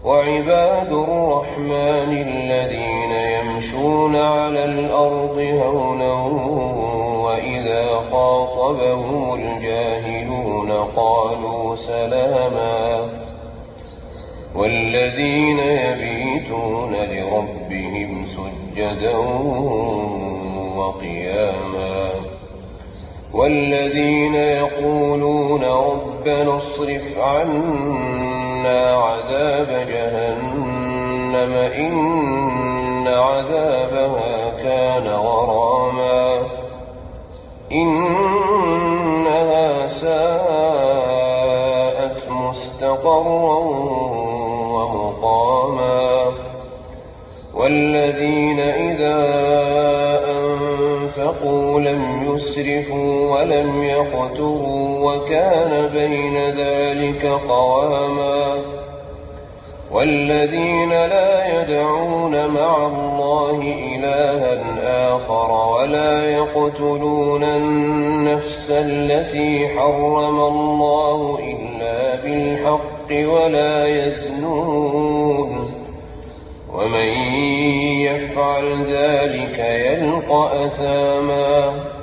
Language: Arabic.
وعباد الرحمن الذين يمشون على الأرض هونا وإذا خاطبهم الجاهلون قالوا سلاما والذين يبيتون لربهم سجدا وقياما والذين يقولون ربنا اصرف عنا عذاب جهنم إن عذابها كان غراما إنها ساءت مستقرا ومقاما والذين إذا أنفقوا لم يسرفوا ولم يقتروا وكان بين ذلك قواما والذين لا يدعون مع الله إلها آخر ولا يقتلون النفس التي حرم الله إلا بالحق ولا يزنون ومن يفعل ذلك يلقى أثاما